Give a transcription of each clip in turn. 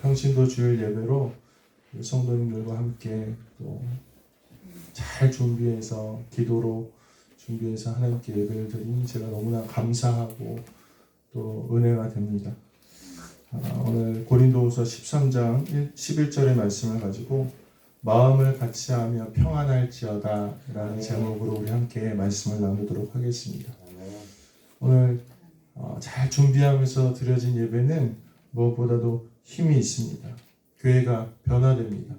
평신도 주일 예배로 성도님들과 함께 또 잘 준비해서 기도로 준비해서 하나님께 예배를 드리니 제가 너무나 감사하고 또 은혜가 됩니다. 오늘 고린도후서 13장 11절의 말씀을 가지고 마음을 같이하며 평안할지어다 라는 제목으로 우리 함께 말씀을 나누도록 하겠습니다. 오늘 잘 준비하면서 드려진 예배는 무엇보다도 힘이 있습니다. 교회가 변화됩니다.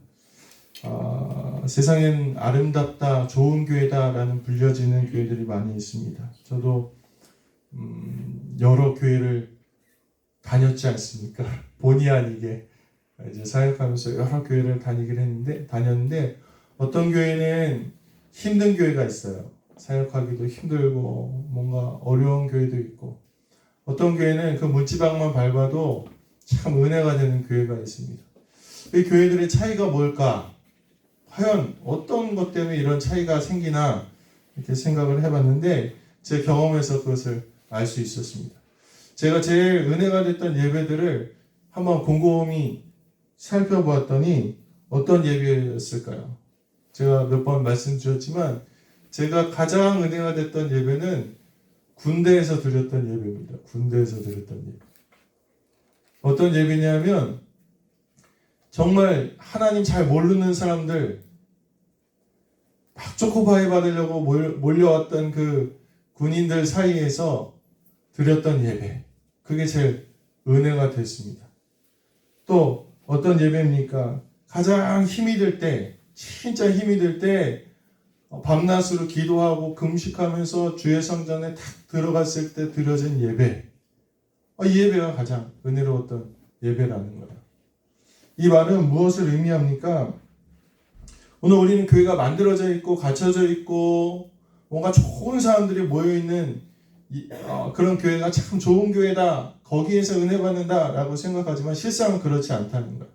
세상엔 아름답다, 좋은 교회다라는 불려지는 교회들이 많이 있습니다. 저도 여러 교회를 다녔지 않습니까? 본의 아니게 이제 사역하면서 여러 교회를 다녔는데 어떤 교회는 힘든 교회가 있어요. 사역하기도 힘들고 뭔가 어려운 교회도 있고, 어떤 교회는 그 문지방만 밟아도 참 은혜가 되는 교회가 있습니다. 이 교회들의 차이가 뭘까? 과연 어떤 것 때문에 이런 차이가 생기나 이렇게 생각을 해봤는데 제 경험에서 그것을 알 수 있었습니다. 제가 제일 은혜가 됐던 예배들을 한번 곰곰이 살펴보았더니 어떤 예배였을까요? 제가 몇 번 말씀드렸지만 제가 가장 은혜가 됐던 예배는 군대에서 드렸던 예배입니다. 군대에서 드렸던 예배. 어떤 예배냐면 정말 하나님 잘 모르는 사람들 막 초코파이 받으려고 몰려왔던 그 군인들 사이에서 드렸던 예배. 그게 제일 은혜가 됐습니다. 또 어떤 예배입니까? 가장 힘이 들 때, 진짜 힘이 들 때 밤낮으로 기도하고 금식하면서 주의 성전에 탁 들어갔을 때 드려진 예배. 이 예배가 가장 은혜로웠던 예배라는 거예요. 이 말은 무엇을 의미합니까? 오늘 우리는 교회가 만들어져 있고 갖춰져 있고 뭔가 좋은 사람들이 모여있는 그런 교회가 참 좋은 교회다, 거기에서 은혜 받는다 라고 생각하지만 실상은 그렇지 않다는 거예요.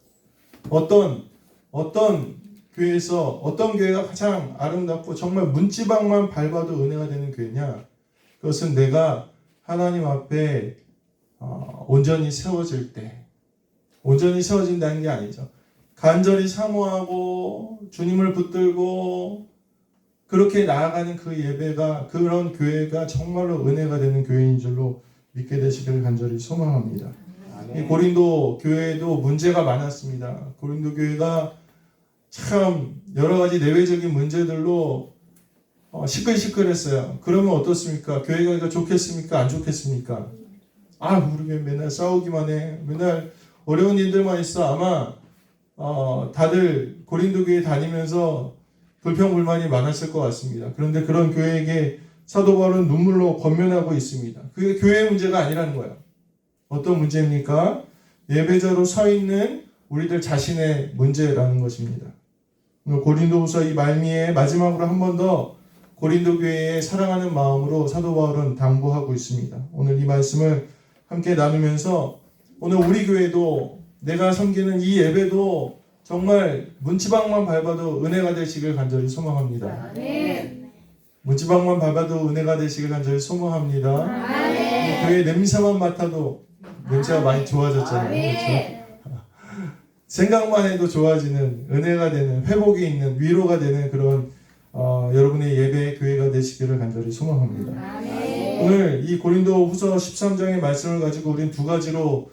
어떤 교회에서 어떤 교회가 가장 아름답고 정말 문지방만 밟아도 은혜가 되는 교회냐? 그것은 내가 하나님 앞에 온전히 세워질 때, 온전히 세워진다는 게 아니죠. 간절히 사모하고 주님을 붙들고 그렇게 나아가는 그 예배가, 그런 교회가 정말로 은혜가 되는 교회인 줄로 믿게 되시기를 간절히 소망합니다. 이 고린도 교회도 문제가 많았습니다. 고린도 교회가 참 여러 가지 내외적인 문제들로 시끌시끌했어요. 그러면 어떻습니까? 교회가 좋겠습니까? 안 좋겠습니까? 우리 교회 맨날 싸우기만 해. 맨날 어려운 일들만 있어. 아마 다들 고린도 교회 다니면서 불평불만이 많았을 것 같습니다. 그런데 그런 교회에게 사도 바울은 눈물로 권면하고 있습니다. 그게 교회의 문제가 아니라는 거예요. 어떤 문제입니까? 예배자로 서 있는 우리들 자신의 문제라는 것입니다. 고린도후서 이 말미에 마지막으로 한 번 더 고린도 교회에 사랑하는 마음으로 사도 바울은 당부하고 있습니다. 오늘 이 말씀을 함께 나누면서 오늘 우리 교회도, 내가 섬기는 이 예배도 정말 문지방만 밟아도 은혜가 되시길 간절히 소망합니다. 문지방만 밟아도 은혜가 되시길 간절히 소망합니다. 교회 냄새만 맡아도 냄새가 많이 좋아졌잖아요. 그렇죠? 생각만 해도 좋아지는, 은혜가 되는, 회복이 있는, 위로가 되는 그런 여러분의 예배 교회가 되시기를 간절히 소망합니다. 오늘 이 고린도후서 13장의 말씀을 가지고 우리는 두 가지로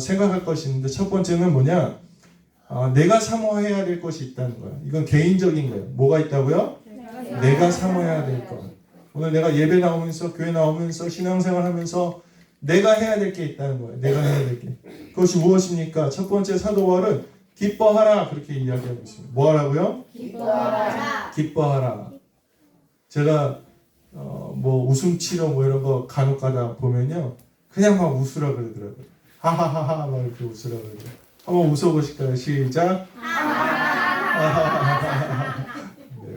생각할 것이 있는데, 첫 번째는 뭐냐? 내가 사모해야 될 것이 있다는 거예요. 이건 개인적인 거예요. 뭐가 있다고요? 내가 사모해야 될 것. 오늘 내가 예배 나오면서, 교회 나오면서, 신앙생활 하면서 내가 해야 될 게 있다는 거예요. 내가 해야 될 게. 그것이 무엇입니까? 첫 번째 사도 바울은 기뻐하라, 그렇게 이야기하고 있습니다. 뭐 하라고요? 기뻐하라. 기뻐하라. 제가 뭐 웃음치료 뭐 이런 거 간혹 가다 보면요, 그냥 막 웃으라 그러더라고요. 하하하하 막 이렇게 웃으라 그러더라고요. 한번 웃어보실까요? 시작. 네.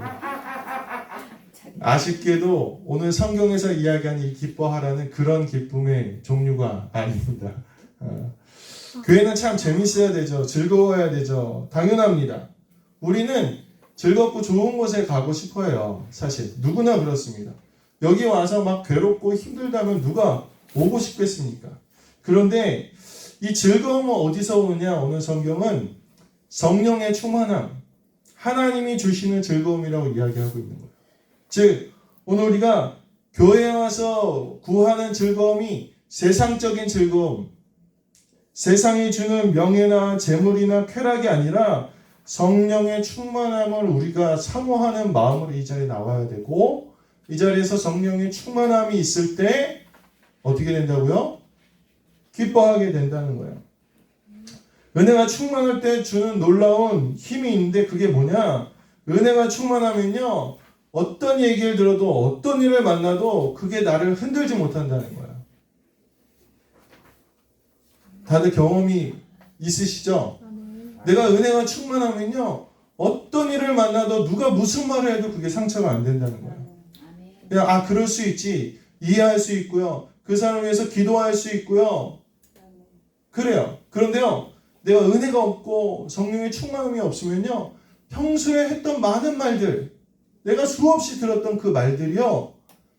아쉽게도 오늘 성경에서 이야기하는 이 기뻐하라는 그런 기쁨의 종류가 아닙니다. 교회는 참 재밌어야 되죠. 즐거워야 되죠. 당연합니다. 우리는 즐겁고 좋은 곳에 가고 싶어요. 사실 누구나 그렇습니다. 여기 와서 막 괴롭고 힘들다면 누가 오고 싶겠습니까? 그런데 이 즐거움은 어디서 오느냐? 오늘 성경은 성령의 충만함, 하나님이 주시는 즐거움이라고 이야기하고 있는 거예요. 즉 오늘 우리가 교회에 와서 구하는 즐거움이 세상적인 즐거움, 세상이 주는 명예나 재물이나 쾌락이 아니라 성령의 충만함을 우리가 사모하는 마음으로 이 자리에 나와야 되고, 이 자리에서 성령의 충만함이 있을 때 어떻게 된다고요? 기뻐하게 된다는 거예요. 은혜가 충만할 때 주는 놀라운 힘이 있는데 그게 뭐냐? 은혜가 충만하면요, 어떤 얘기를 들어도 어떤 일을 만나도 그게 나를 흔들지 못한다는 거예요. 다들 경험이 있으시죠? 내가 은혜가 충만하면요, 어떤 일을 만나도 누가 무슨 말을 해도 그게 상처가 안 된다는 거예요. 그냥 그럴 수 있지, 이해할 수 있고요, 그 사람을 위해서 기도할 수 있고요. 그래요. 그런데요, 내가 은혜가 없고 성령의 충만함이 없으면요, 평소에 했던 많은 말들, 내가 수없이 들었던 그 말들이요,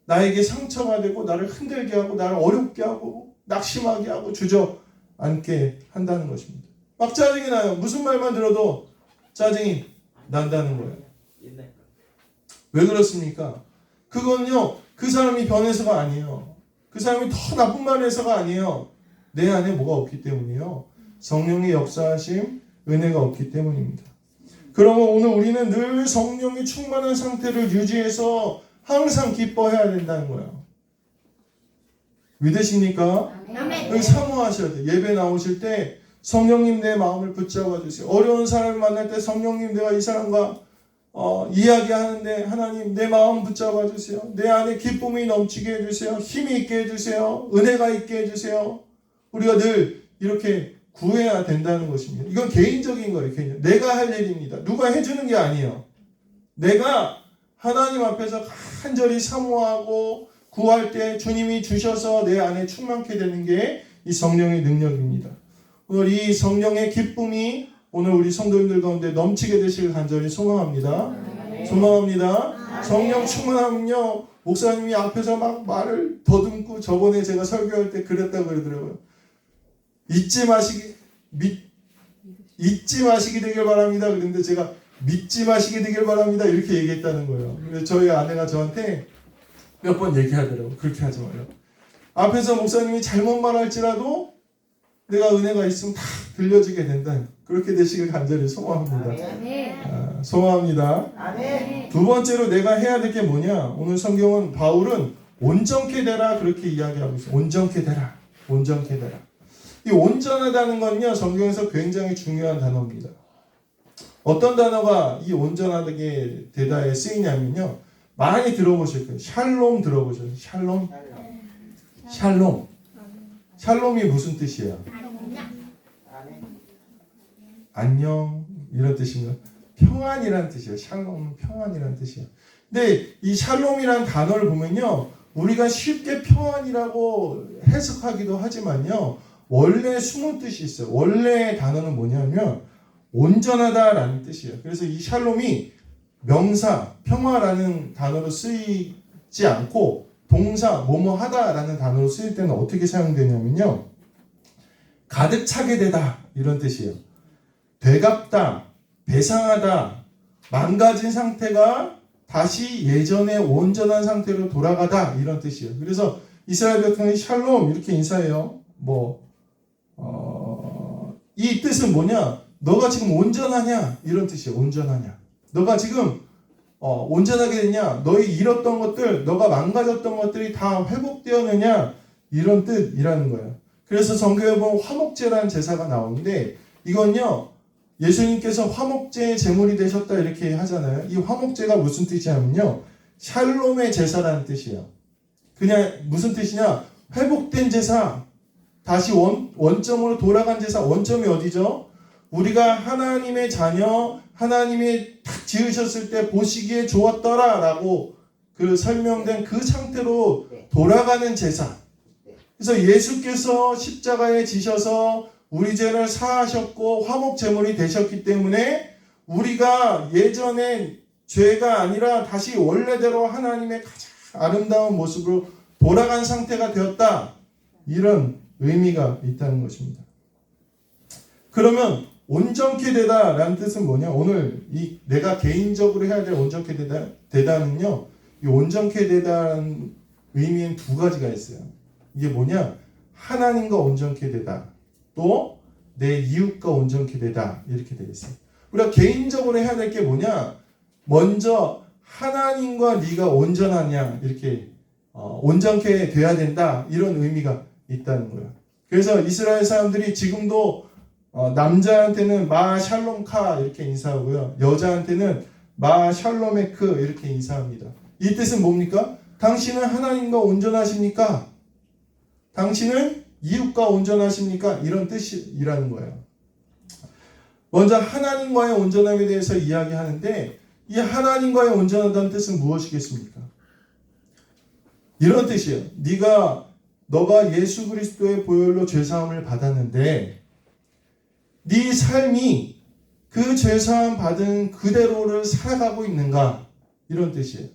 나에게 상처가 되고 나를 흔들게 하고 나를 어렵게 하고 낙심하게 하고 주저앉게 한다는 것입니다. 막 짜증이 나요. 무슨 말만 들어도 짜증이 난다는 거예요. 왜 그렇습니까? 그건요, 그 사람이 변해서가 아니에요. 그 사람이 더 나쁜 말을 해서가 아니에요. 내 안에 뭐가 없기 때문이에요. 성령의 역사하심, 은혜가 없기 때문입니다. 그러면 오늘 우리는 늘 성령이 충만한 상태를 유지해서 항상 기뻐해야 된다는 거예요. 믿으십니까? 사모하셔야 돼요. 예배 나오실 때 성령님 내 마음을 붙잡아 주세요. 어려운 사람을 만날 때 성령님, 내가 이 사람과 이야기하는데 하나님 내 마음 붙잡아 주세요. 내 안에 기쁨이 넘치게 해주세요. 힘이 있게 해주세요. 은혜가 있게 해주세요. 우리가 늘 이렇게 구해야 된다는 것입니다. 이건 개인적인 거예요. 내가 할 일입니다. 누가 해주는 게 아니에요. 내가 하나님 앞에서 간절히 사모하고 구할 때 주님이 주셔서 내 안에 충만케 되는 게 이 성령의 능력입니다. 오늘 이 성령의 기쁨이 오늘 우리 성도님들 가운데 넘치게 되시길 간절히 소망합니다. 소망합니다. 성령 충만하면요, 목사님이 앞에서 막 말을 더듬고, 저번에 제가 설교할 때 그랬다고 그러더라고요. 잊지 마시기 되길 바랍니다. 그런데 제가 믿지 마시게 되길 바랍니다. 이렇게 얘기했다는 거예요. 근데 저희 아내가 저한테 몇 번 얘기하더라고요. 그렇게 하지 말라고. 앞에서 목사님이 잘못 말할지라도 내가 은혜가 있으면 다 들려주게 된다. 그렇게 되시길 간절히 소망합니다. 소망합니다. 두 번째로 내가 해야 될 게 뭐냐? 오늘 성경은 바울은 온전케 되라 그렇게 이야기하고 있어요. 온전케 되라. 온전케 되라. 이 온전하다는 건요, 성경에서 굉장히 중요한 단어입니다. 어떤 단어가 이 온전하게 되다에 쓰이냐면요, 많이 들어보실 거예요. 샬롬 들어보셨어요? 샬롬? 샬롬. 샬롬이 무슨 뜻이에요? 안녕 이런 뜻인가요? 평안이란 뜻이에요. 샬롬은 평안이란 뜻이에요. 근데 이 샬롬이란 단어를 보면요, 우리가 쉽게 평안이라고 해석하기도 하지만요, 원래 숨은 뜻이 있어요. 원래 단어는 뭐냐면 온전하다라는 뜻이에요. 그래서 이 샬롬이 명사 평화라는 단어로 쓰이지 않고 동사 뭐뭐하다라는 단어로 쓰일 때는 어떻게 사용되냐면요, 가득 차게 되다 이런 뜻이에요. 되갚다, 배상하다, 망가진 상태가 다시 예전의 온전한 상태로 돌아가다 이런 뜻이에요. 그래서 이스라엘 백성이 샬롬 이렇게 인사해요. 이 뜻은 뭐냐? 너가 지금 온전하냐? 이런 뜻이에요. 온전하냐? 너가 지금 온전하게 됐냐? 너희 잃었던 것들, 너가 망가졌던 것들이 다 회복되었느냐? 이런 뜻이라는 거예요. 그래서 성경에 보면 화목제라는 제사가 나오는데, 이건요, 예수님께서 화목제의 제물이 되셨다 이렇게 하잖아요. 이 화목제가 무슨 뜻이냐면요, 샬롬의 제사라는 뜻이에요. 그냥 무슨 뜻이냐? 회복된 제사, 다시 원점으로 돌아간 제사. 원점이 어디죠? 우리가 하나님의 자녀, 하나님이 딱 지으셨을 때 보시기에 좋았더라 라고 그 설명된 그 상태로 돌아가는 제사. 그래서 예수께서 십자가에 지셔서 우리 죄를 사하셨고 화목제물이 되셨기 때문에 우리가 예전에 죄가 아니라 다시 원래대로 하나님의 가장 아름다운 모습으로 돌아간 상태가 되었다. 이런 의미가 있다는 것입니다. 그러면 온전케 되다라는 뜻은 뭐냐? 오늘 내가 개인적으로 해야 될 온전케 되다는요. 이 온전케 되다라는 의미엔 두 가지가 있어요. 이게 뭐냐? 하나님과 온전케 되다. 또 내 이웃과 온전케 되다. 이렇게 되어 있어요. 우리가 개인적으로 해야 될 게 뭐냐? 먼저 하나님과 네가 온전하냐 이렇게 온전케 돼야 된다. 이런 의미가 있다는 거예요. 그래서 이스라엘 사람들이 지금도 남자한테는 마 샬롬 카 이렇게 인사하고요. 여자한테는 마 샬롬에크 이렇게 인사합니다. 이 뜻은 뭡니까? 당신은 하나님과 온전하십니까? 당신은 이웃과 온전하십니까? 이런 뜻이라는 거예요. 먼저 하나님과의 온전함에 대해서 이야기하는데 이 하나님과의 온전하다는 뜻은 무엇이겠습니까? 이런 뜻이에요. 너가 예수 그리스도의 보혈로 죄사함을 받았는데 네 삶이 그 죄사함 받은 그대로를 살아가고 있는가? 이런 뜻이에요.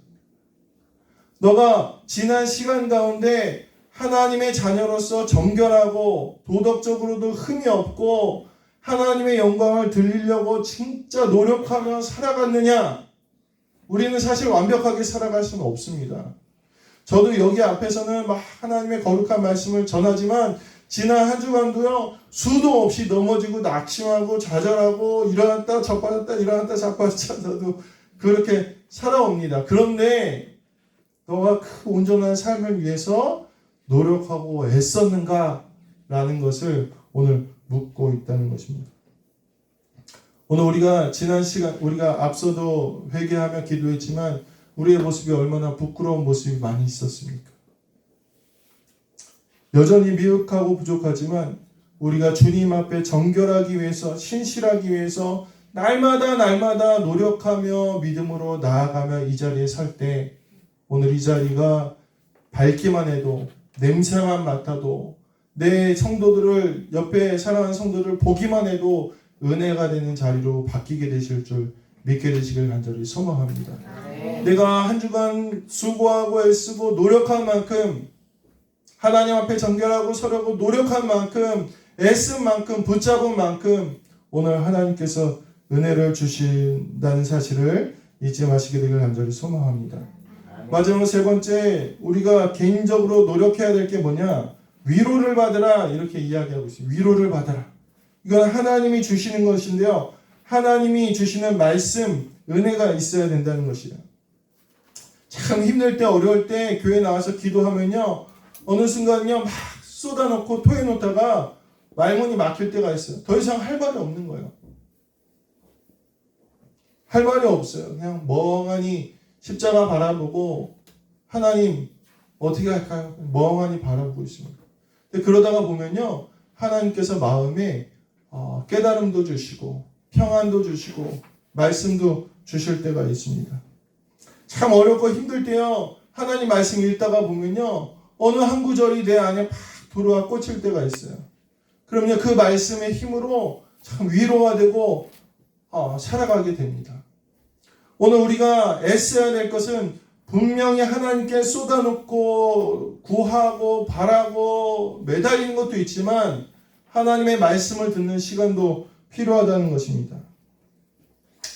너가 지난 시간 가운데 하나님의 자녀로서 정결하고 도덕적으로도 흠이 없고 하나님의 영광을 드리려고 진짜 노력하며 살아갔느냐? 우리는 사실 완벽하게 살아갈 수는 없습니다. 저도 여기 앞에서는 막 하나님의 거룩한 말씀을 전하지만 지난 한 주간도요 수도 없이 넘어지고 낙심하고 좌절하고 일어났다 자빠졌다 일어났다 자빠졌다도 그렇게 살아옵니다. 그런데 너가 그 온전한 삶을 위해서 노력하고 애썼는가? 라는 것을 오늘 묻고 있다는 것입니다. 오늘 우리가 지난 시간 우리가 앞서도 회개하며 기도했지만 우리의 모습이 얼마나 부끄러운 모습이 많이 있었습니까? 여전히 미흡하고 부족하지만 우리가 주님 앞에 정결하기 위해서 신실하기 위해서 날마다 노력하며 믿음으로 나아가며 이 자리에 설 때 오늘 이 자리가 밝기만 해도 냄새만 맡아도 내 성도들을 옆에 사랑하는 성도들을 보기만 해도 은혜가 되는 자리로 바뀌게 되실 줄 믿게 되시길 간절히 소망합니다. 내가 한 주간 수고하고 애쓰고 노력한 만큼 하나님 앞에 정결하고 서려고 노력한 만큼 애쓴 만큼 붙잡은 만큼 오늘 하나님께서 은혜를 주신다는 사실을 잊지 마시게 되길 간절히 소망합니다. 마지막으로 세 번째 우리가 개인적으로 노력해야 될 게 뭐냐? 위로를 받으라 이렇게 이야기하고 있어요. 위로를 받아라. 이건 하나님이 주시는 것인데요. 하나님이 주시는 말씀, 은혜가 있어야 된다는 것이에요. 참 힘들 때 어려울 때 교회 나와서 기도하면요. 어느 순간요 막 쏟아놓고 토해놓다가 말문이 막힐 때가 있어요. 더 이상 할 말이 없는 거예요. 할 말이 없어요. 그냥 멍하니 십자가 바라보고 하나님 어떻게 할까요? 멍하니 바라보고 있습니다. 근데 그러다가 보면요. 하나님께서 마음에 깨달음도 주시고 평안도 주시고 말씀도 주실 때가 있습니다. 참 어렵고 힘들 때요. 하나님 말씀 읽다가 보면요. 어느 한 구절이 내 안에 팍 들어와 꽂힐 때가 있어요. 그러면 그 말씀의 힘으로 참 위로가 되고 살아가게 됩니다. 오늘 우리가 애써야 될 것은 분명히 하나님께 쏟아놓고 구하고 바라고 매달리는 것도 있지만 하나님의 말씀을 듣는 시간도 필요하다는 것입니다.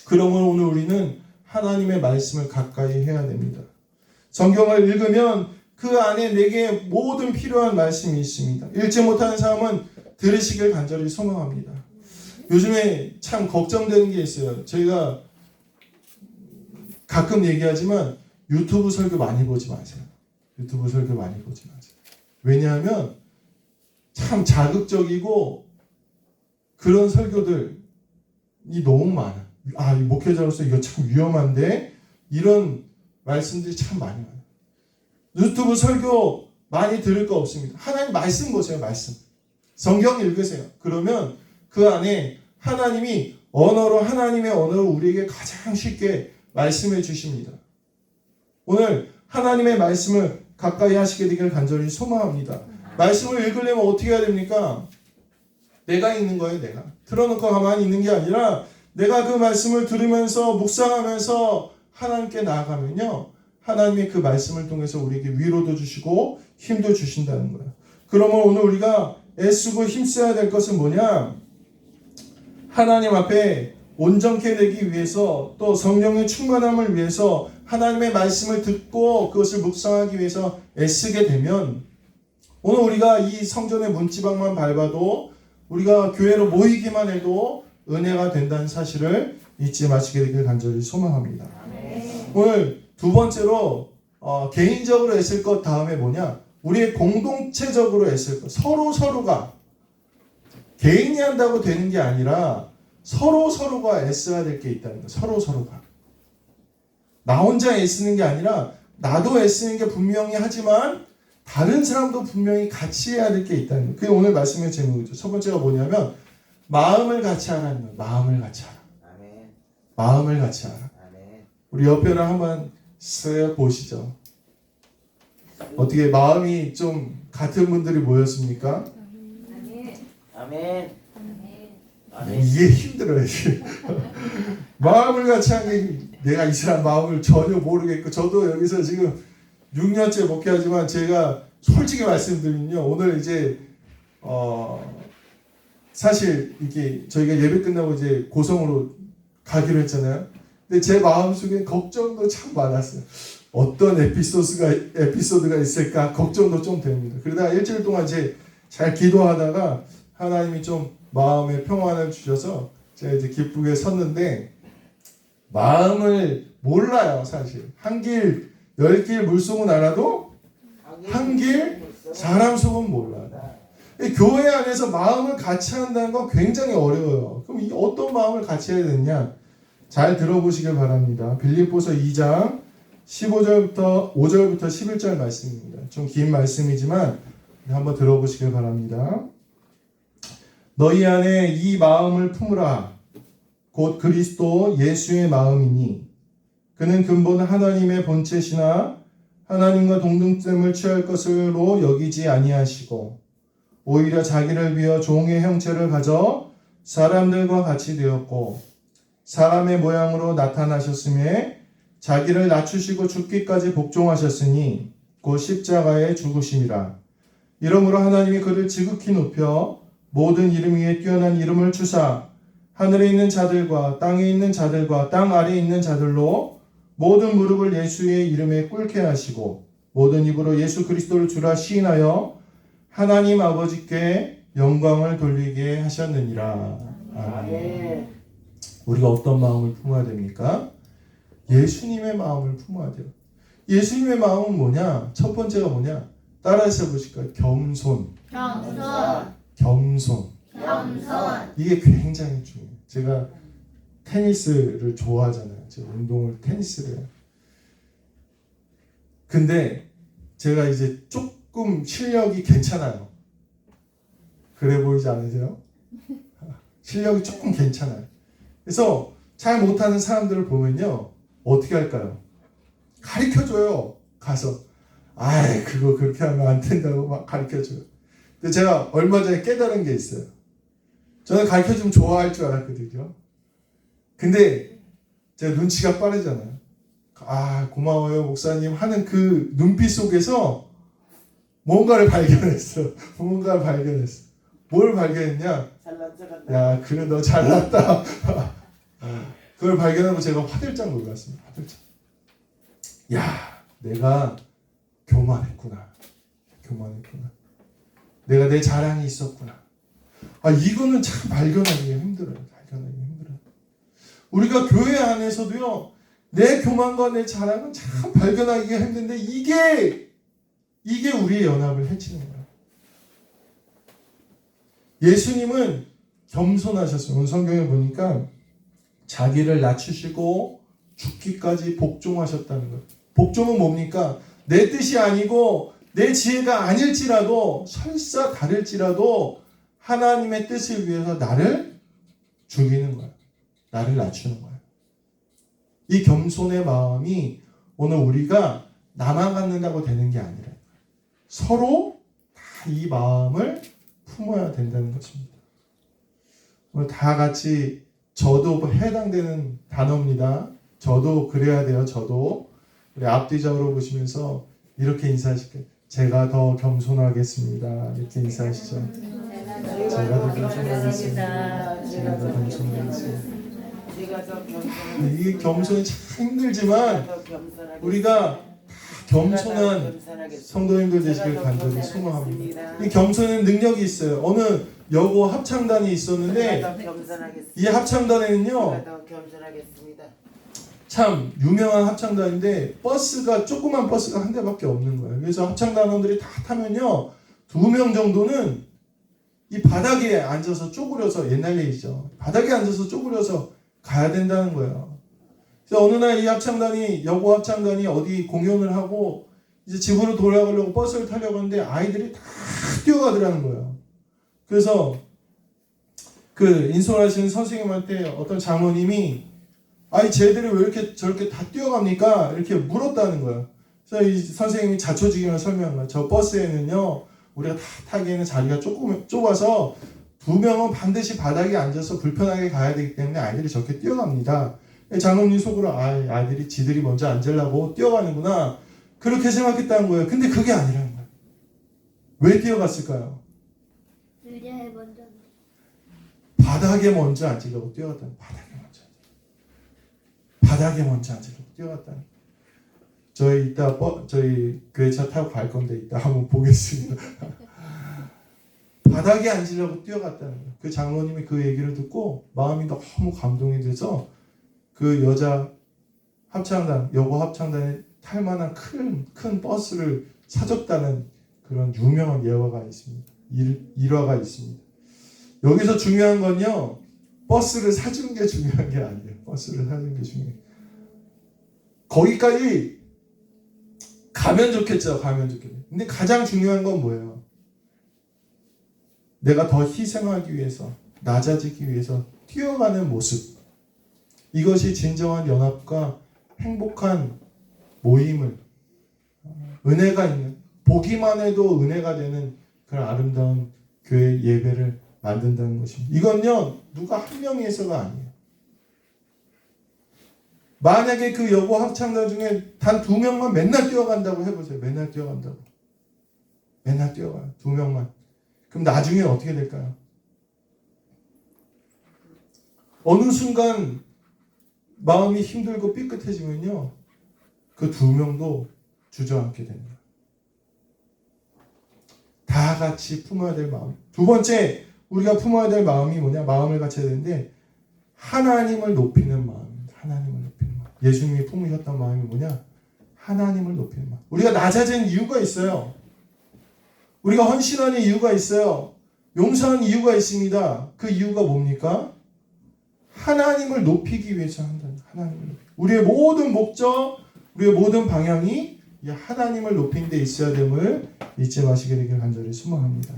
그러면 오늘 우리는 하나님의 말씀을 가까이 해야 됩니다. 성경을 읽으면 그 안에 내게 모든 필요한 말씀이 있습니다. 읽지 못하는 사람은 들으시길 간절히 소망합니다. 요즘에 참 걱정되는 게 있어요. 저희가 가끔 얘기하지만 유튜브 설교 많이 보지 마세요. 유튜브 설교 많이 보지 마세요. 왜냐하면 참 자극적이고 그런 설교들이 너무 많아. 목회자로서 이거 참 위험한데 이런 말씀들이 참 많이 많아요. 유튜브 설교 많이 들을 거 없습니다. 하나님 말씀 보세요. 말씀. 성경 읽으세요. 그러면 그 안에 하나님의 언어로 우리에게 가장 쉽게 말씀해 주십니다. 오늘 하나님의 말씀을 가까이 하시게 되길 간절히 소망합니다. 말씀을 읽으려면 어떻게 해야 됩니까? 내가 읽는 거예요. 내가. 틀어놓고 가만히 있는 게 아니라 내가 그 말씀을 들으면서 묵상하면서 하나님께 나아가면요. 하나님의 그 말씀을 통해서 우리에게 위로도 주시고 힘도 주신다는 거예요. 그러면 오늘 우리가 애쓰고 힘써야 될 것은 뭐냐? 하나님 앞에 온전케 되기 위해서 또 성령의 충만함을 위해서 하나님의 말씀을 듣고 그것을 묵상하기 위해서 애쓰게 되면 오늘 우리가 이 성전의 문지방만 밟아도 우리가 교회로 모이기만 해도 은혜가 된다는 사실을 잊지 마시게 되길 간절히 소망합니다. 오늘 두 번째로 개인적으로 애쓸 것 다음에 뭐냐? 우리의 공동체적으로 애쓸 것. 서로가 개인이 한다고 되는 게 아니라 서로가 애써야 될 게 있다는 거. 서로가. 나 혼자 애쓰는 게 아니라 나도 애쓰는 게 분명히 하지만 다른 사람도 분명히 같이 해야 될 게 있다는 거. 그게 오늘 말씀의 제목이죠. 첫 번째가 뭐냐면 마음을 같이 하라는 거예요. 마음을 같이 하라. 아멘. 마음을 같이 하라. 아멘. 우리 옆에를 한번 쓱 보시죠. 어떻게 마음이 좀 같은 분들이 모였습니까? 아멘. 이게 힘들어요. 마음을 같이 하는 게 내가 이 사람 마음을 전혀 모르겠고 저도 여기서 지금 6년째 목회하지만 제가 솔직히 말씀드리면요. 오늘 이제 사실 이게 저희가 예배 끝나고 이제 고성으로 가기로 했잖아요. 근데 제 마음속에 걱정도 참 많았어요. 어떤 에피소드가 있을까 걱정도 좀 됩니다. 그러다가 일주일 동안 이제 잘 기도하다가 하나님이 좀 마음의 평안을 주셔서 제가 이제 기쁘게 섰는데 마음을 몰라요. 사실 한 길, 10길 물속은 알아도 한 길 사람 속은 몰라요. 교회 안에서 마음을 같이 한다는 건 굉장히 어려워요. 그럼 이 어떤 마음을 같이 해야 되느냐? 잘 들어보시길 바랍니다. 빌립보서 2장 15절부터 5절부터 11절 말씀입니다. 좀 긴 말씀이지만 한번 들어보시길 바랍니다. 너희 안에 이 마음을 품으라. 곧 그리스도 예수의 마음이니 그는 근본 하나님의 본체시나 하나님과 동등됨을 취할 것으로 여기지 아니하시고 오히려 자기를 비워 종의 형체를 가져 사람들과 같이 되었고 사람의 모양으로 나타나셨음에 자기를 낮추시고 죽기까지 복종하셨으니 곧 십자가에 죽으심이라. 이러므로 하나님이 그를 지극히 높여 모든 이름 위에 뛰어난 이름을 주사 하늘에 있는 자들과 땅에 있는 자들과 땅 아래에 있는 자들로 모든 무릎을 예수의 이름에 꿇게 하시고 모든 입으로 예수 그리스도를 주라 시인하여 하나님 아버지께 영광을 돌리게 하셨느니라. 아멘. 우리가 어떤 마음을 품어야 됩니까? 예수님의 마음을 품어야 돼요. 예수님의 마음은 뭐냐? 첫 번째가 뭐냐? 따라서 보실까요? 겸손. 이게 굉장히 중요해요. 제가 테니스를 좋아하잖아요. 제가 테니스를 해요. 근데 제가 이제 조금 실력이 괜찮아요. 그래 보이지 않으세요? 실력이 조금 괜찮아요. 그래서 잘 못하는 사람들을 보면요. 어떻게 할까요? 가르쳐줘요. 가서. 아이 그거 그렇게 하면 안 된다고 막 가르쳐줘요. 근데 제가 얼마 전에 깨달은 게 있어요. 저는 가르쳐주면 좋아할 줄 알았거든요. 근데 제가 눈치가 빠르잖아요. 아 고마워요 목사님 하는 그 눈빛 속에서 뭔가를 발견했어. 뭘 발견했냐? 야 그래 너 잘났다. 그걸 발견하고 제가 화들짝 놀랐습니다. 야 내가 교만했구나. 내가 내 자랑이 있었구나. 아 이거는 참 발견하기가 힘들어요. 우리가 교회 안에서도요. 내 교만과 내 자랑은 참 발견하기가 힘든데 이게 우리의 연합을 해치는 거예요. 예수님은 겸손하셨어요. 오늘 성경에 보니까 자기를 낮추시고 죽기까지 복종하셨다는 거예요. 복종은 뭡니까? 내 뜻이 아니고 내 지혜가 아닐지라도 설사 다를지라도 하나님의 뜻을 위해서 나를 죽이는 거예요. 나를 낮추는 거예요. 이 겸손의 마음이 오늘 우리가 나만 갖는다고 되는 게 아니라 서로 다 이 마음을 품어야 된다는 것입니다. 오늘 다 같이 저도 해당되는 단어입니다. 저도 그래야 돼요. 저도 우리 앞뒤적으로 보시면서 이렇게 인사하실게요. 제가 더 겸손하겠습니다. 이렇게 인사하시죠. 제가 더 겸손하겠습니다. 제가 더 겸손하겠습니다. 이게 겸손이 참 힘들지만 우리가 겸손한 성도님들 되시길 간절히 소망합니다. 이 겸손은 능력이 있어요. 어느 여고 합창단이 있었는데 이 합창단에는요 참 유명한 합창단인데 버스가 조그만 버스가 한 대밖에 없는 거예요. 그래서 합창단원들이 다 타면요 2명 정도는 이 바닥에 앉아서 쪼그려서 옛날 얘기죠. 바닥에 앉아서 쪼그려서 가야 된다는 거예요. 그래서 어느 날 이 합창단이 여고 합창단이 어디 공연을 하고 이제 집으로 돌아가려고 버스를 타려고 하는데 아이들이 다 뛰어가더라는 거예요. 그래서 그 인솔하시는 선생님한테 어떤 장로님이 아니 쟤들이 왜 이렇게 저렇게 다 뛰어갑니까? 이렇게 물었다는 거예요. 그래서 이 선생님이 자초지경을 설명한 거예요. 저 버스에는요 우리가 다 타기에는 자리가 좁아서 2명은 반드시 바닥에 앉아서 불편하게 가야 되기 때문에 아이들이 저렇게 뛰어갑니다. 장로님 속으로 아이들이 지들이 먼저 앉으려고 뛰어가는구나 그렇게 생각했다는 거예요. 근데 그게 아니라는 거예요. 왜 뛰어갔을까요? 의자에 먼저 바닥에 먼저 앉으려고 뛰어갔다는 거예요. 바닥에 먼저 앉으려고 뛰어갔다는 거예요. 저희 이따 저희 교회차 타고 갈 건데 이따 한번 보겠습니다. 바닥에 앉으려고 뛰어갔다는 거예요. 그 장로님이 그 얘기를 듣고 마음이 너무 감동이 돼서 그 여자 합창단, 여고 합창단에 탈 만한 큰 버스를 사줬다는 그런 유명한 예화가 있습니다. 일화가 있습니다. 여기서 중요한 건요, 버스를 사주는 게 중요한 게 아니에요. 버스를 사주는 게 중요해요. 거기까지 가면 좋겠죠. 가면 좋겠죠. 근데 가장 중요한 건 뭐예요? 내가 더 희생하기 위해서, 낮아지기 위해서 뛰어가는 모습. 이것이 진정한 연합과 행복한 모임을, 은혜가 있는, 보기만 해도 은혜가 되는 그런 아름다운 교회 예배를 만든다는 것입니다. 이건요, 누가 한 명에서가 아니에요. 만약에 그 여고 합창단 중에 단 2명만 맨날 뛰어간다고 해보세요. 맨날 뛰어간다고. 맨날 뛰어가요. 2명만. 그럼 나중에 어떻게 될까요? 어느 순간 마음이 힘들고 삐끗해지면요. 그 2명도 주저앉게 됩니다. 다 같이 품어야 될 마음. 두 번째, 우리가 품어야 될 마음이 뭐냐? 마음을 갖춰야 되는데 하나님을 높이는 마음입니다. 하나님을 높이는 마음. 예수님이 품으셨던 마음이 뭐냐? 하나님을 높이는 마음. 우리가 낮아진 이유가 있어요. 우리가 헌신하는 이유가 있어요. 용서하는 이유가 있습니다. 그 이유가 뭡니까? 하나님을 높이기 위해서 한다는 하나님을 높이기. 우리의 모든 목적, 우리의 모든 방향이 이 하나님을 높이는 데 있어야 됨을 잊지 마시게 되길 간절히 소망합니다.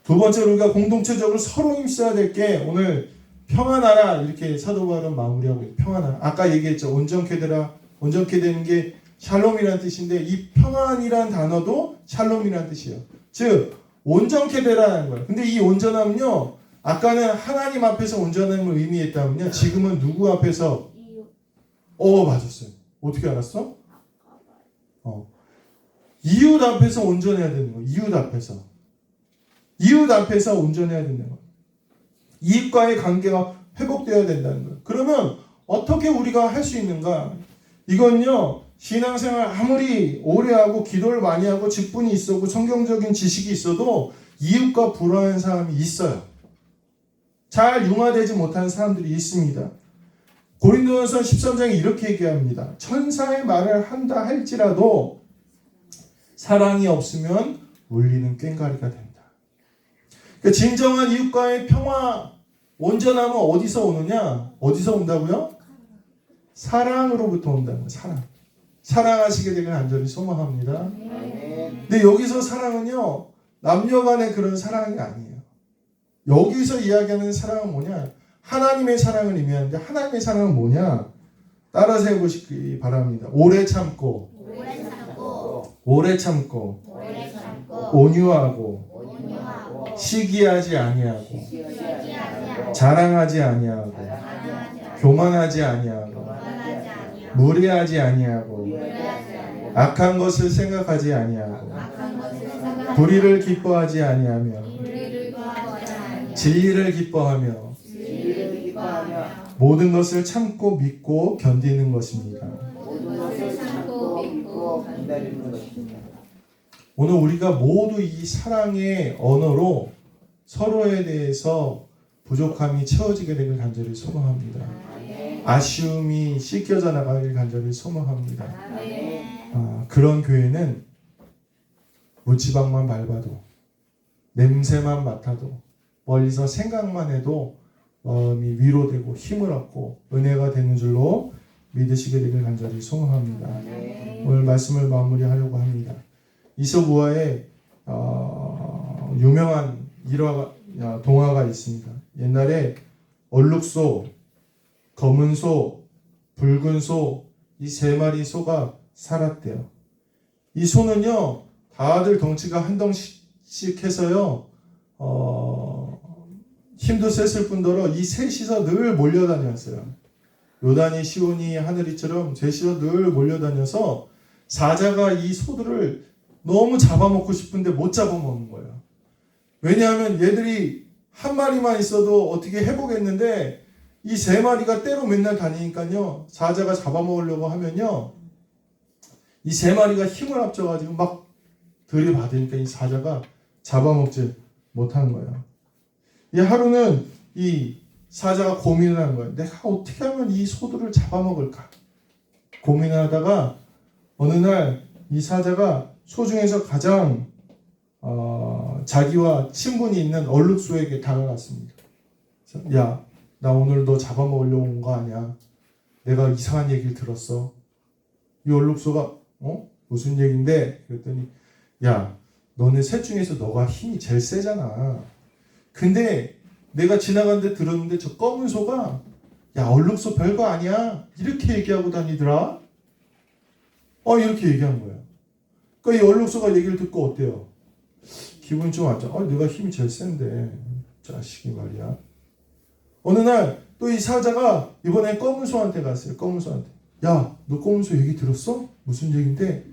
두 번째로 우리가 공동체적으로 서로 힘써야 될 게 오늘 평안하라 이렇게 사도 바울은 마무리하고 있어요. 평안하라. 아까 얘기했죠. 온전케 되라. 온전케 되는 게 샬롬이라는 뜻인데 이 평안이라는 단어도 샬롬이라는 뜻이에요. 즉 온전케 되라는 거예요. 근데 이 온전함은요. 아까는 하나님 앞에서 온전함을 의미했다면요. 지금은 누구 앞에서? 맞았어요. 어떻게 알았어? 이웃 앞에서 온전해야 되는 거예요. 이웃 앞에서. 이웃 앞에서 온전해야 된다는 거예요. 이웃과의 관계가 회복되어야 된다는 거예요. 그러면 어떻게 우리가 할 수 있는가? 이건요. 신앙생활 아무리 오래 하고 기도를 많이 하고 직분이 있어도 성경적인 지식이 있어도 이웃과 불화한 사람이 있어요. 잘 융화되지 못한 사람들이 있습니다. 고린도전서 13장에 이렇게 얘기합니다. 천사의 말을 한다 할지라도 사랑이 없으면 울리는 꽹과리가 된다. 그러니까 진정한 이웃과의 평화, 온전함은 어디서 오느냐? 어디서 온다고요? 사랑으로부터 온다는 거예요. 사랑. 사랑하시게 되길 간절히 소망합니다. 근데 여기서 사랑은요. 남녀 간의 그런 사랑이 아니에요. 여기서 이야기하는 사랑은 뭐냐? 하나님의 사랑을 의미하는데 하나님의 사랑은 뭐냐? 따라서 해보시기 바랍니다. 오래 참고 온유하고 시기하지 아니하고 자랑하지 아니하고 교만하지 아니하고 무례하지 아니하고 악한 것을 생각하지 아니하고 불의를 기뻐하지 아니하며 진리를 기뻐하며 진리를 기뻐하며 모든 것을 참고 믿고 견디는 것입니다. 모든 것을 참고 믿고 기다리는 것입니다. 오늘 우리가 모두 이 사랑의 언어로 서로에 대해서 부족함이 채워지게 되길 간절히 소망합니다. 아쉬움이 씻겨져 나가길 간절히 소망합니다. 그런 교회는 문지방만 밟아도 냄새만 맡아도 멀리서 생각만 해도 마음이 위로되고 힘을 얻고 은혜가 되는 줄로 믿으시게 되길 간절히 소망합니다. 오늘 말씀을 마무리하려고 합니다. 이솝우화의 유명한 동화가 있습니다. 옛날에 얼룩소, 검은 소, 붉은 소, 이 세 마리 소가 살았대요. 이 소는요, 다들 덩치가 한 덩씩 해서요, 힘도 셌을 뿐더러 이 셋이서 늘 몰려다녔어요. 요단이, 시온이, 하늘이처럼 셋이서 늘 몰려다녀서 사자가 이 소들을 너무 잡아먹고 싶은데 못 잡아먹는 거예요. 왜냐하면 얘들이 한 마리만 있어도 어떻게 해보겠는데 이 세 마리가 때로 맨날 다니니까요. 사자가 잡아먹으려고 하면요. 이 세 마리가 힘을 합쳐가지고 막 들이받으니까 이 사자가 잡아먹지 못하는 거예요. 이 하루는 이 사자가 고민을 한 거예요. 내가 어떻게 하면 이 소들을 잡아먹을까? 고민을 하다가 어느 날 이 사자가 소 중에서 가장 자기와 친분이 있는 얼룩소에게 다가갔습니다. 야, 나 오늘 너 잡아먹으려고 온 거 아니야? 내가 이상한 얘기를 들었어. 이 얼룩소가 무슨 얘긴데? 그랬더니 야, 너네 셋 중에서 너가 힘이 제일 세잖아. 근데 내가 지나가는데 들었는데 저 검은 소가 야, 얼룩소 별거 아니야. 이렇게 얘기하고 다니더라. 이렇게 얘기한 거예요. 그러니까 이 얼룩소가 얘기를 듣고 어때요? 기분이 좀 왔죠. 내가 힘이 제일 센데. 자식이 말이야. 어느 날 또 이 사자가 이번에 검은 소한테 갔어요. 검은 소한테. 야, 너 검은 소 얘기 들었어? 무슨 얘긴데?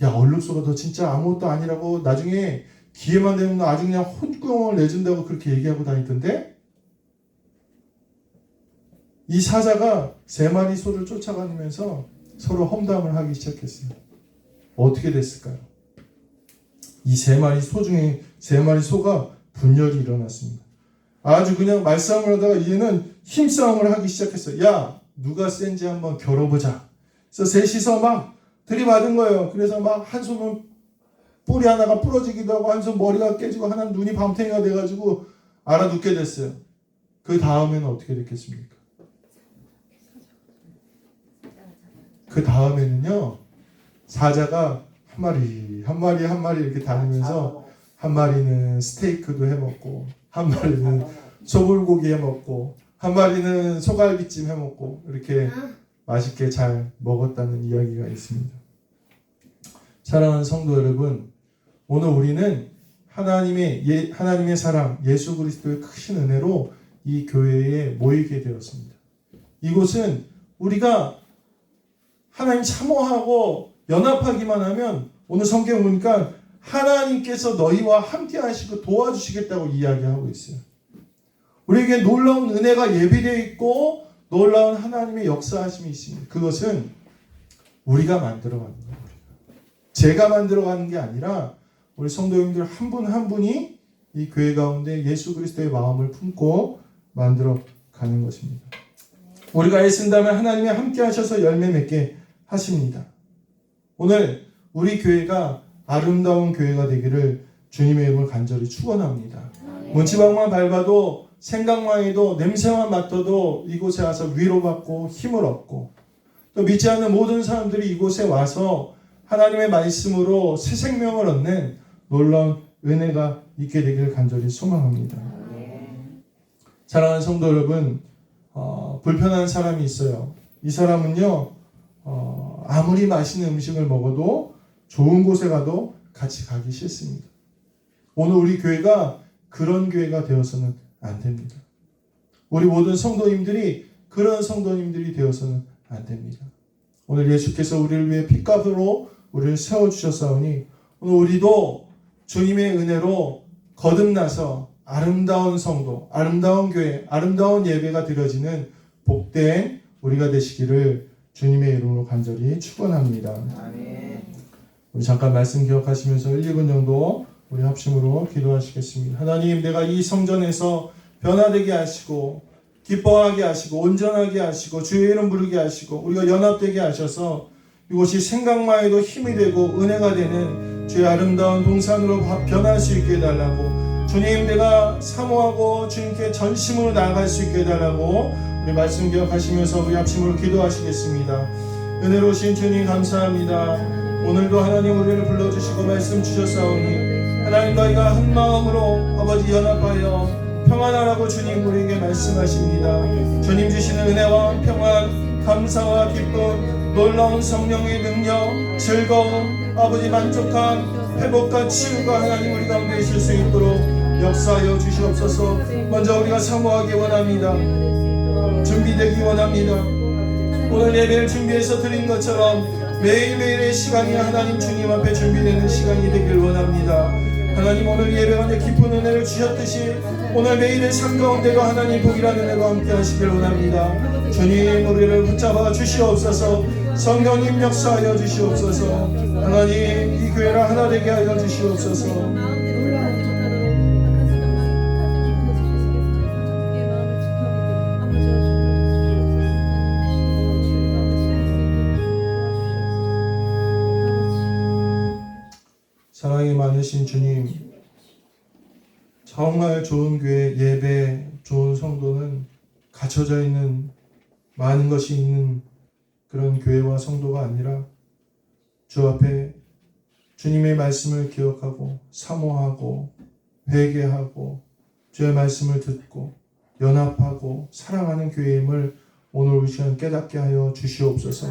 야, 얼룩소가 너 진짜 아무것도 아니라고 나중에 기회만 되면 너 아주 그냥 혼구멍을 내준다고 그렇게 얘기하고 다니던데? 이 사자가 세 마리 소를 쫓아다니면서 서로 험담을 하기 시작했어요. 어떻게 됐을까요? 이 세 마리 소 중에 세 마리 소가 분열이 일어났습니다. 아주 그냥 말싸움을 하다가 이제는 힘싸움을 하기 시작했어요. 야, 누가 센지 한번 겨뤄보자. 그래서 셋이서 막 들이받은 거예요. 그래서 막 한 손은 뿌리 하나가 부러지기도 하고 한 손 머리가 깨지고 하나는 눈이 밤탱이가 돼가지고 알아눕게 됐어요. 그 다음에는 어떻게 됐겠습니까? 그 다음에는요, 사자가 한 마리 이렇게 다니면서 한 마리는 스테이크도 해먹고 한 마리는 소불고기 해먹고 한 마리는 소갈비찜 해먹고 이렇게 맛있게 잘 먹었다는 이야기가 있습니다. 사랑하는 성도 여러분, 오늘 우리는 하나님의 사랑, 예수 그리스도의 크신 은혜로 이 교회에 모이게 되었습니다. 이곳은 우리가 하나님 사모하고 연합하기만 하면 오늘 성경 보니까 하나님께서 너희와 함께 하시고 도와주시겠다고 이야기하고 있어요. 우리에게 놀라운 은혜가 예비되어 있고 놀라운 하나님의 역사하심이 있습니다. 그것은 우리가 만들어가는 거예요. 제가 만들어가는 게 아니라 우리 성도님들 한 분 한 분이 이 교회 가운데 예수 그리스도의 마음을 품고 만들어가는 것입니다. 우리가 애쓴다면 하나님이 함께 하셔서 열매 맺게 하십니다. 오늘 우리 교회가 아름다운 교회가 되기를 주님의 이름을 간절히 축원합니다. 문지방만 밟아도 생각만 해도 냄새만 맡아도 이곳에 와서 위로받고 힘을 얻고 또 믿지 않는 모든 사람들이 이곳에 와서 하나님의 말씀으로 새 생명을 얻는 놀라운 은혜가 있게 되기를 간절히 소망합니다. 사랑하는 성도 여러분, 불편한 사람이 있어요. 이 사람은요, 아무리 맛있는 음식을 먹어도 좋은 곳에 가도 같이 가기 싫습니다. 오늘 우리 교회가 그런 교회가 되어서는 안 됩니다. 우리 모든 성도님들이 그런 성도님들이 되어서는 안 됩니다. 오늘 예수께서 우리를 위해 핏값으로 우리를 세워주셨사오니 오늘 우리도 주님의 은혜로 거듭나서 아름다운 성도, 아름다운 교회, 아름다운 예배가 드려지는 복된 우리가 되시기를 주님의 이름으로 간절히 축원합니다. 아멘. 우리 잠깐 말씀 기억하시면서 1, 2분 정도 우리 합심으로 기도하시겠습니다. 하나님, 내가 이 성전에서 변화되게 하시고 기뻐하게 하시고 온전하게 하시고 주의 이름 부르게 하시고 우리가 연합되게 하셔서 이곳이 생각만 해도 힘이 되고 은혜가 되는 주의 아름다운 동산으로 변할 수 있게 해달라고, 주님 내가 사모하고 주님께 전심으로 나아갈 수 있게 해달라고 우리 말씀 기억하시면서 우리 합심으로 기도하시겠습니다. 은혜로우신 주님 감사합니다. 오늘도 하나님 우리를 불러주시고 말씀 주셨사오니 하나님 너희가 한 마음으로 아버지 연합하여 평안하라고 주님 우리에게 말씀하십니다. 주님 주시는 은혜와 평안, 감사와 기쁨, 놀라운 성령의 능력, 즐거움, 아버지 만족한 회복과 치유가 하나님 우리 가운데 있을 수 있도록 역사하여 주시옵소서. 먼저 우리가 사모하기 원합니다. 준비되기 원합니다. 오늘 예배를 준비해서 드린 것처럼 매일매일의 시간이 하나님 주님 앞에 준비되는 시간이 되길 원합니다. 하나님 오늘 예배 가운데 깊은 은혜를 주셨듯이 오늘 매일의 삶 가운데도 하나님 복이라는 은혜가 함께 하시길 원합니다. 주님 우리를 붙잡아 주시옵소서. 성령님 역사하여 주시옵소서. 하나님 이 교회를 하나 되게 하여 주시옵소서. 사랑이 많으신 주님, 정말 좋은 교회, 예배, 좋은 성도는 갖춰져 있는 많은 것이 있는 그런 교회와 성도가 아니라 주 앞에 주님의 말씀을 기억하고 사모하고 회개하고 주의 말씀을 듣고 연합하고 사랑하는 교회임을 오늘 이 시간 깨닫게 하여 주시옵소서.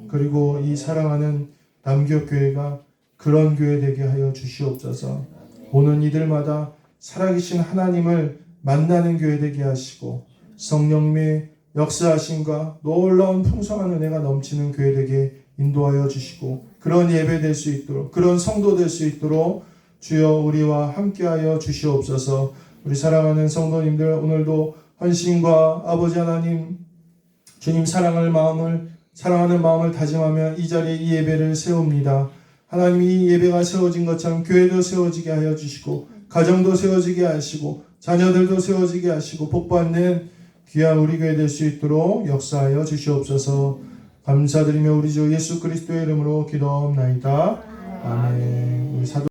그리고 이 사랑하는 남교교회가 그런 교회 되게 하여 주시옵소서. 오는 이들마다 살아계신 하나님을 만나는 교회 되게 하시고 성령님의 역사하심과 놀라운 풍성한 은혜가 넘치는 교회 되게 인도하여 주시고 그런 예배 될 수 있도록, 그런 성도 될 수 있도록 주여 우리와 함께하여 주시옵소서. 우리 사랑하는 성도님들 오늘도 헌신과 아버지 하나님 주님 사랑하는 마음을 다짐하며 이 자리에 이 예배를 세웁니다. 하나님 이 예배가 세워진 것처럼 교회도 세워지게 하여 주시고 가정도 세워지게 하시고 자녀들도 세워지게 하시고 복받는 귀한 우리 교회 될 수 있도록 역사하여 주시옵소서. 감사드리며 우리 주 예수 그리스도의 이름으로 기도하옵나이다. 아멘. 우리 사도